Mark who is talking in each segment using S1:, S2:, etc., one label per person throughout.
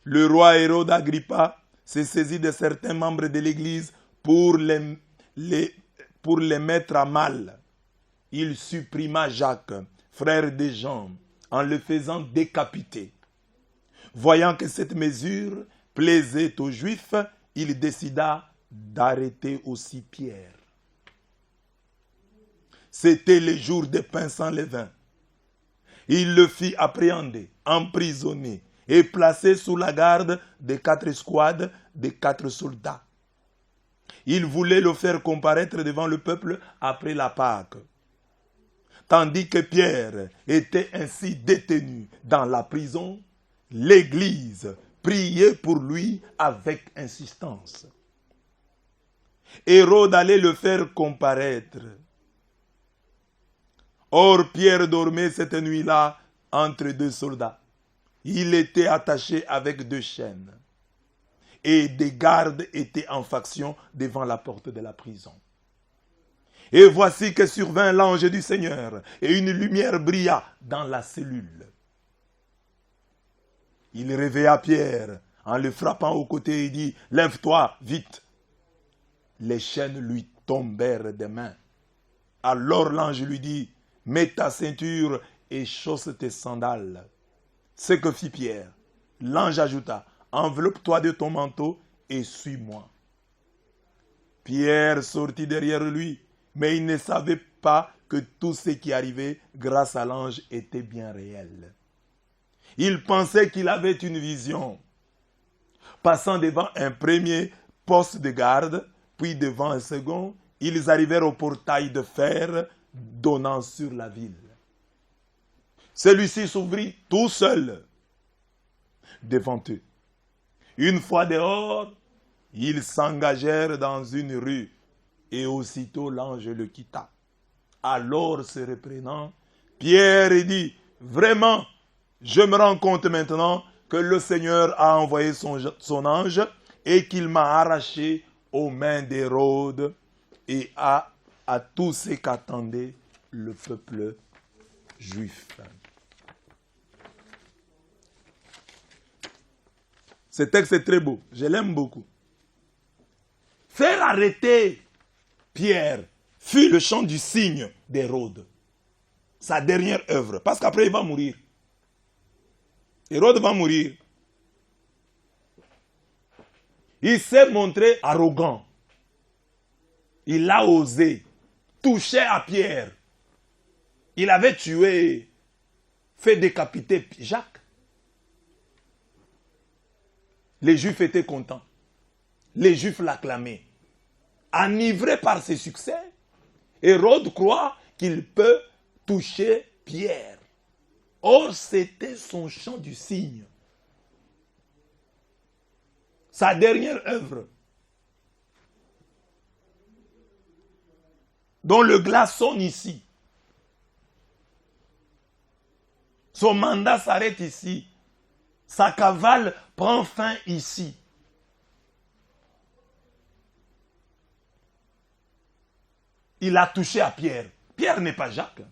S1: le roi Hérode Agrippa s'est saisi de certains membres de l'Église pour les mettre à mal. Il supprima Jacques, frère de Jean, en le faisant décapiter. Voyant que cette mesure plaisait aux Juifs, il décida d'arrêter aussi Pierre. C'était le jour des pains sans levain. Il le fit appréhender, emprisonner et placer sous la garde de 4 escouades de 4 soldats. Il voulait le faire comparaître devant le peuple après la Pâque. Tandis que Pierre était ainsi détenu dans la prison, l'Église priait pour lui avec insistance. Hérode allait le faire comparaître. Or, Pierre dormait cette nuit-là entre 2 soldats. Il était attaché avec 2 chaînes. Et des gardes étaient en faction devant la porte de la prison. Et voici que survint l'ange du Seigneur, et une lumière brilla dans la cellule. Il réveilla Pierre en le frappant au côté et dit, « Lève-toi, vite !» Les chaînes lui tombèrent des mains. Alors l'ange lui dit, « Mets ta ceinture et chausse tes sandales. » Ce que fit Pierre. L'ange ajouta, « Enveloppe-toi de ton manteau et suis-moi. » Pierre sortit derrière lui, mais il ne savait pas que tout ce qui arrivait grâce à l'ange était bien réel. Il pensait qu'il avait une vision. Passant devant un premier poste de garde, puis devant un second, ils arrivèrent au portail de fer donnant sur la ville. Celui-ci s'ouvrit tout seul devant eux. Une fois dehors, ils s'engagèrent dans une rue et aussitôt l'ange le quitta. Alors se reprenant, Pierre dit, « Vraiment, je me rends compte maintenant que le Seigneur a envoyé son ange et qu'il m'a arraché aux mains d'Hérode et à tous ceux qu'attendait le peuple juif. » Ce texte est très beau, je l'aime beaucoup. Faire arrêter Pierre fut le chant du cygne d'Hérode, sa dernière œuvre, parce qu'après il va mourir. Hérode va mourir. Il s'est montré arrogant. Il a osé toucher à Pierre. Il avait tué, fait décapiter Jacques. Les Juifs étaient contents. Les Juifs l'acclamaient. Enivré par ses succès, Hérode croit qu'il peut toucher Pierre. Or, c'était son chant du cygne. Sa dernière œuvre, dont le glas sonne ici. Son mandat s'arrête ici. Sa cavale prend fin ici. Il a touché à Pierre. Pierre n'est pas Jacques.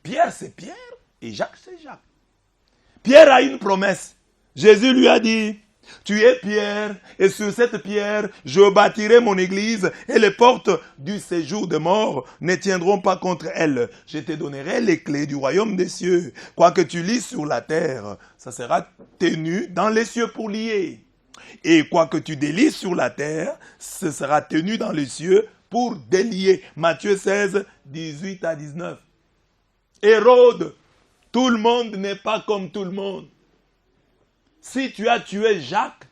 S1: Pierre, c'est Pierre et Jacques, c'est Jacques. Pierre a une promesse. Jésus lui a dit, tu es Pierre et sur cette pierre, je bâtirai mon église et les portes du séjour de mort ne tiendront pas contre elle. Je te donnerai les clés du royaume des cieux. Quoi que tu lises sur la terre, ça sera tenu dans les cieux pour lier. Et quoi que tu délies sur la terre, ce sera tenu dans les cieux pour délier. Matthieu 16, 18 à 19. Hérode, tout le monde n'est pas comme tout le monde. Si tu as tué Jacques,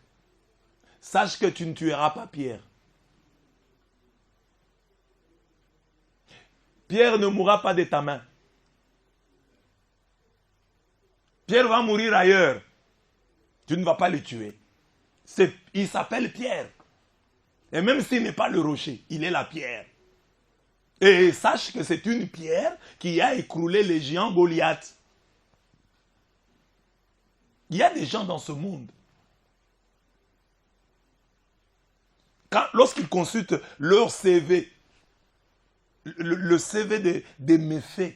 S1: sache que tu ne tueras pas Pierre. Pierre ne mourra pas de ta main. Pierre va mourir ailleurs. Tu ne vas pas le tuer. Il s'appelle Pierre. Et même s'il n'est pas le rocher, il est la pierre. Et sache que c'est une pierre qui a écroulé les géants Goliath. Il y a des gens dans ce monde. Lorsqu'ils consultent leur CV, le CV des méfaits,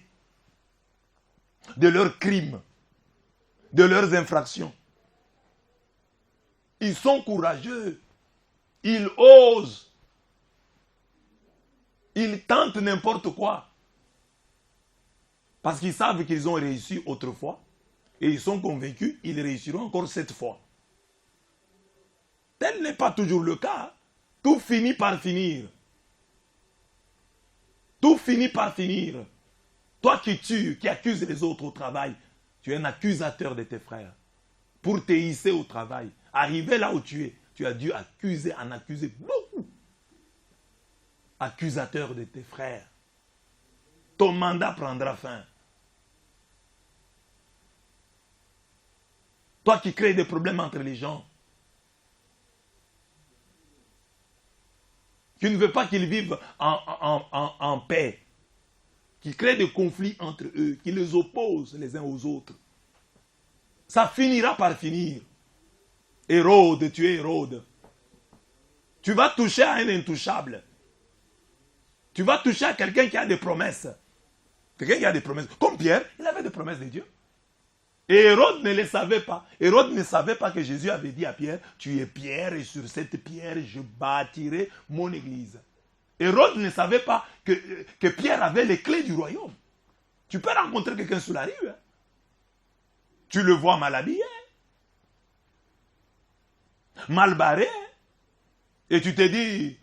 S1: de leurs crimes, de leurs infractions, Ils sont courageux. Ils osent. Ils tentent n'importe quoi. Parce qu'ils savent qu'ils ont réussi autrefois. Et ils sont convaincus qu'ils réussiront encore cette fois. Tel n'est pas toujours le cas. Tout finit par finir. Tout finit par finir. Toi qui tues, qui accuses les autres au travail, tu es un accusateur de tes frères. Pour te hisser au travail, arriver là où tu es, tu as dû en accuser beaucoup. Accusateur de tes frères. Ton mandat prendra fin. Toi qui crées des problèmes entre les gens. Tu ne veux pas qu'ils vivent en paix. Qui crée des conflits entre eux, qui les opposent les uns aux autres. Ça finira par finir. Hérode, tu es Hérode. Tu vas toucher à un intouchable. Tu vas toucher à quelqu'un qui a des promesses. Quelqu'un qui a des promesses. Comme Pierre, il avait des promesses de Dieu. Et Hérode ne les savait pas. Hérode ne savait pas que Jésus avait dit à Pierre, tu es Pierre et sur cette pierre je bâtirai mon église. Hérode ne savait pas que Pierre avait les clés du royaume. Tu peux rencontrer quelqu'un sur la rue. Hein? Tu le vois mal habillé, mal barré, et tu te dis,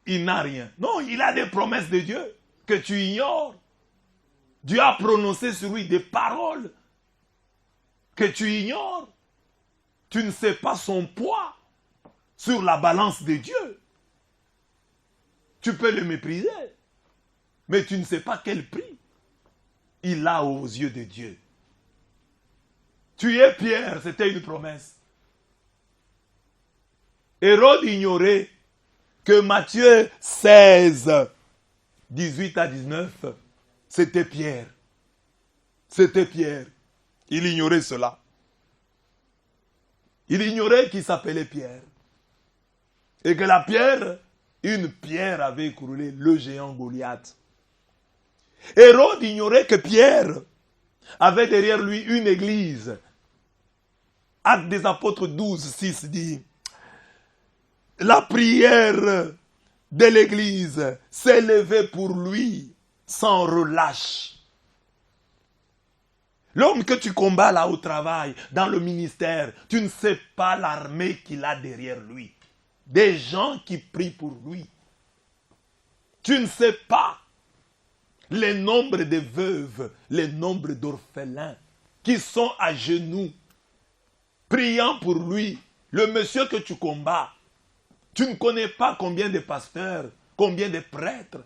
S1: il n'a rien. Non, il a des promesses de Dieu que tu ignores. Dieu a prononcé sur lui des paroles que tu ignores. Tu ne sais pas son poids sur la balance de Dieu. Tu peux le mépriser, mais tu ne sais pas quel prix il a aux yeux de Dieu. Tu es Pierre, c'était une promesse. Hérode ignorait que Matthieu 16, 18 à 19, c'était Pierre. C'était Pierre. Il ignorait cela. Il ignorait qu'il s'appelait Pierre. Et que la pierre, une pierre avait écroulé le géant Goliath. Hérode ignorait que Pierre avait derrière lui une église. Actes des apôtres 12, 6 dit, la prière de l'église s'est levée pour lui sans relâche. L'homme que tu combats là au travail, dans le ministère, tu ne sais pas l'armée qu'il a derrière lui. Des gens qui prient pour lui. Tu ne sais pas le nombre de veuves, le nombre d'orphelins qui sont à genoux, priant pour lui. Le monsieur que tu combats, tu ne connais pas combien de pasteurs, combien de prêtres,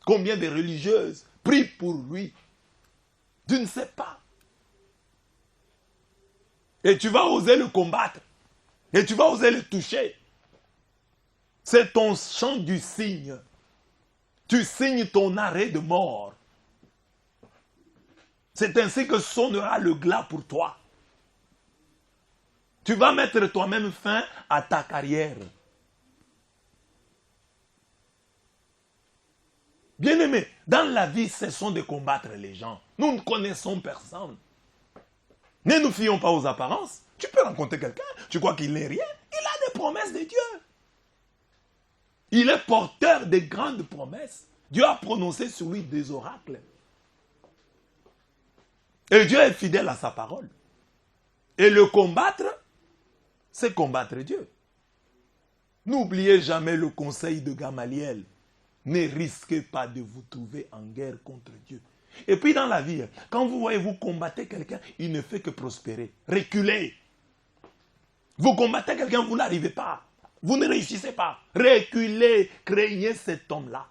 S1: combien de religieuses prient pour lui. Tu ne sais pas. Et tu vas oser le combattre. Et tu vas oser le toucher. C'est ton chant du signe. Tu signes ton arrêt de mort. C'est ainsi que sonnera le glas pour toi. Tu vas mettre toi-même fin à ta carrière. Bien-aimés, dans la vie, cessons de combattre les gens. Nous ne connaissons personne. Ne nous fions pas aux apparences. Tu peux rencontrer quelqu'un, tu crois qu'il n'est rien. Il a des promesses de Dieu. Il est porteur de grandes promesses. Dieu a prononcé sur lui des oracles. Et Dieu est fidèle à sa parole. Et le combattre, c'est combattre Dieu. N'oubliez jamais le conseil de Gamaliel. Ne risquez pas de vous trouver en guerre contre Dieu. Et puis dans la vie, quand vous voyez, vous combattez quelqu'un, il ne fait que prospérer. Reculez. Vous combattez quelqu'un, vous n'arrivez pas. Vous ne réussissez pas. Reculez, craignez cet homme-là.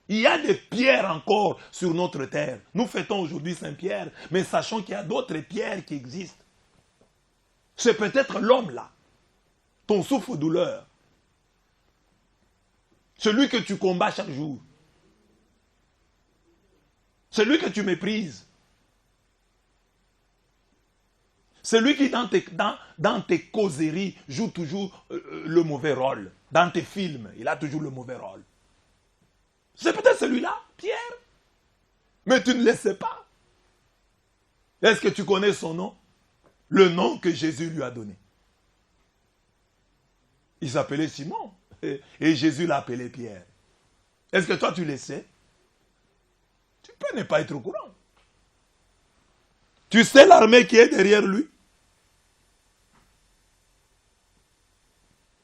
S1: Il y a des pierres encore sur notre terre. Nous fêtons aujourd'hui Saint-Pierre, mais sachons qu'il y a d'autres pierres qui existent. C'est peut-être l'homme-là, ton souffre-douleur. Celui que tu combats chaque jour. Celui que tu méprises. Celui qui, dans tes causeries, joue toujours le mauvais rôle. Dans tes films, il a toujours le mauvais rôle. C'est peut-être celui-là, Pierre. Mais tu ne le sais pas. Est-ce que tu connais son nom? Le nom que Jésus lui a donné. Il s'appelait Simon. Et Jésus l'a appelé Pierre. Est-ce que toi tu le sais? Tu peux ne pas être au courant. Tu sais l'armée qui est derrière lui?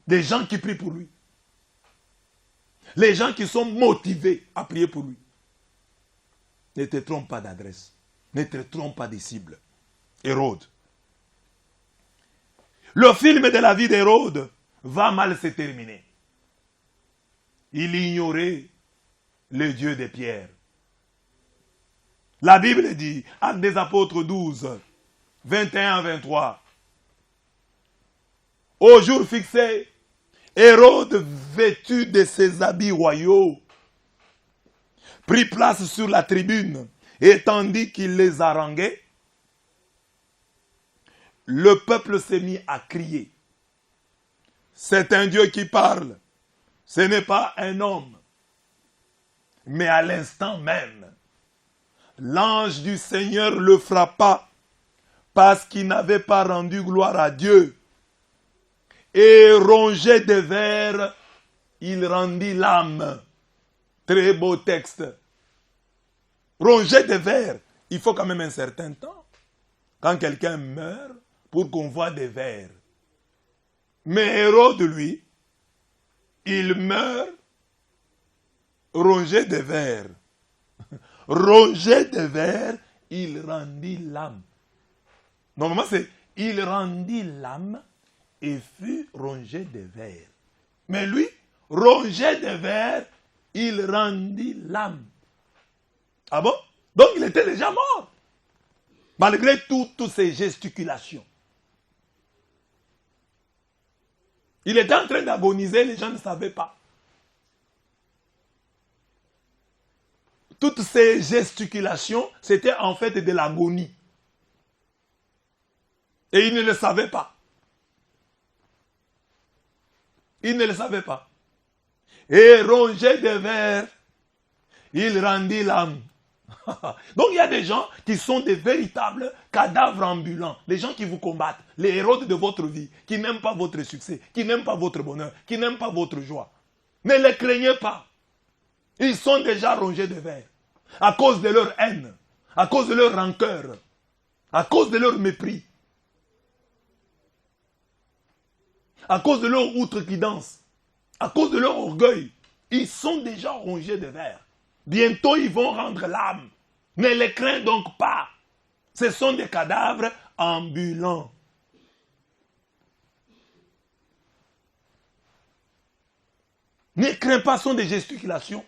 S1: Des gens qui prient pour lui. Les gens qui sont motivés à prier pour lui. Ne te trompe pas d'adresse. Ne te trompe pas de cible. Hérode. Le film de la vie d'Hérode va mal se terminer. Il ignorait le Dieu de Pierre. La Bible dit, Actes des Apôtres 12, 21 à 23. Au jour fixé, Hérode, vêtu de ses habits royaux, prit place sur la tribune, et tandis qu'il les haranguait, le peuple s'est mis à crier. C'est un Dieu qui parle. Ce n'est pas un homme. Mais à l'instant même, l'ange du Seigneur le frappa parce qu'il n'avait pas rendu gloire à Dieu. Et rongé de vers, il rendit l'âme. Très beau texte. Rongé de vers, il faut quand même un certain temps. Quand quelqu'un meurt, pour qu'on voit des vers. Mais Hérode, lui, il meurt rongé de vers. Rongé de vers, il rendit l'âme. Normalement, c'est il rendit l'âme et fut rongé de vers. Mais lui, rongé de vers, il rendit l'âme. Ah bon? Donc il était déjà mort. Malgré toutes ces gesticulations. Il était en train d'agoniser, les gens ne savaient pas. Toutes ces gesticulations, c'était en fait de l'agonie. Et il ne le savait pas. Il ne le savait pas. Et rongé de vers, il rendit l'âme. Donc il y a des gens qui sont des véritables cadavres ambulants. Les gens qui vous combattent, les héros de votre vie, qui n'aiment pas votre succès, qui n'aiment pas votre bonheur, qui n'aiment pas votre joie. Ne les craignez pas. Ils sont déjà rongés de vers. À cause de leur haine, à cause de leur rancœur, à cause de leur mépris, à cause de leur outrecuidance, à cause de leur orgueil. Ils sont déjà rongés de vers. Bientôt, ils vont rendre l'âme. Ne les crains donc pas. Ce sont des cadavres ambulants. Ne crains pas, ce sont des gesticulations.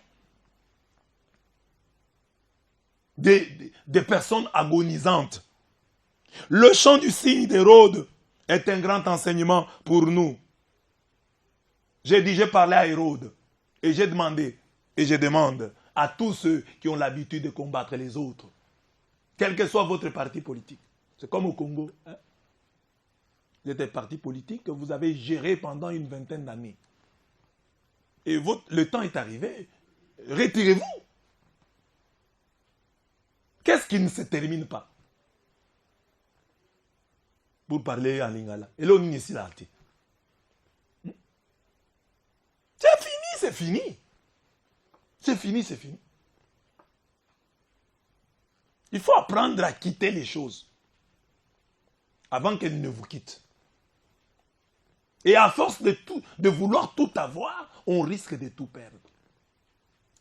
S1: Des personnes agonisantes. Le chant du signe d'Hérode est un grand enseignement pour nous. J'ai parlé à Hérode et j'ai demandé, et je demande à tous ceux qui ont l'habitude de combattre les autres, quel que soit votre parti politique. C'est comme au Congo. Hein? Vous êtes un parti politique que vous avez géré pendant une vingtaine d'années. Et le temps est arrivé. Retirez-vous. Qu'est-ce qui ne se termine pas? Pour parler en lingala. Et là, on est ici là. C'est fini, c'est fini. C'est fini, c'est fini. Il faut apprendre à quitter les choses avant qu'elles ne vous quittent. Et à force de vouloir tout avoir, on risque de tout perdre.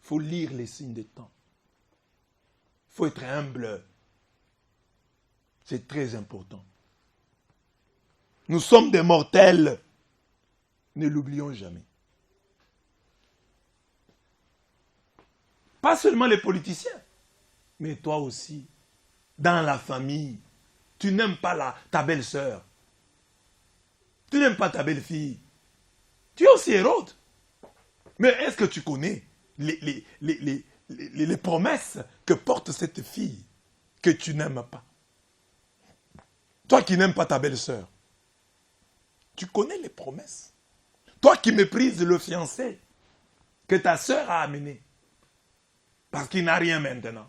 S1: Il faut lire les signes des temps. Il faut être humble. C'est très important. Nous sommes des mortels. Ne l'oublions jamais. Pas seulement les politiciens, mais toi aussi. Dans la famille, tu n'aimes pas ta belle-sœur. Tu n'aimes pas ta belle-fille. Tu es aussi Hérode. Mais est-ce que tu connais les promesses que porte cette fille que tu n'aimes pas? Toi qui n'aimes pas ta belle-sœur, tu connais les promesses. Toi qui méprises le fiancé que ta sœur a amené. Parce qu'il n'a rien maintenant.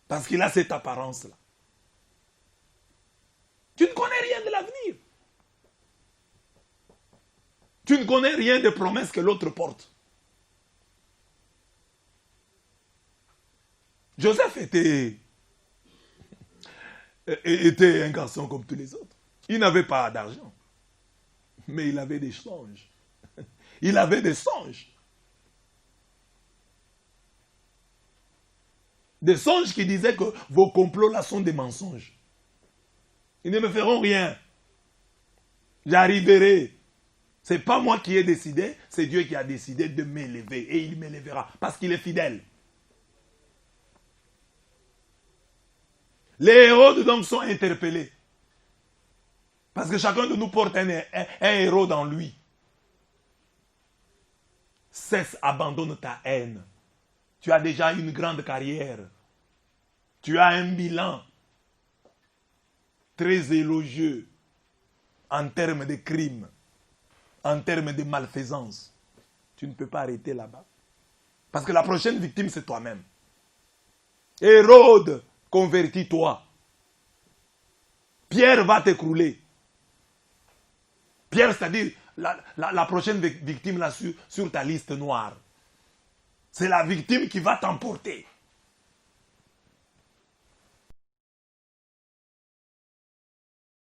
S1: Parce qu'il a cette apparence-là. Tu ne connais rien de l'avenir. Tu ne connais rien des promesses que l'autre porte. Joseph était un garçon comme tous les autres. Il n'avait pas d'argent, mais il avait des songes. Il avait des songes. Des songes qui disaient que vos complots là sont des mensonges. Ils ne me feront rien. J'arriverai. Ce n'est pas moi qui ai décidé, c'est Dieu qui a décidé de m'élever. Et il m'élèvera parce qu'il est fidèle. Les héros donc sont interpellés. Parce que chacun de nous porte un héros dans lui. Cesse, abandonne ta haine. Tu as déjà une grande carrière. Tu as un bilan très élogieux en termes de crimes, en termes de malfaisance. Tu ne peux pas arrêter là-bas. Parce que la prochaine victime, c'est toi-même. Hérode, convertis-toi. Pierre va t'écrouler. Pierre, c'est-à-dire la prochaine victime là sur ta liste noire. C'est la victime qui va t'emporter.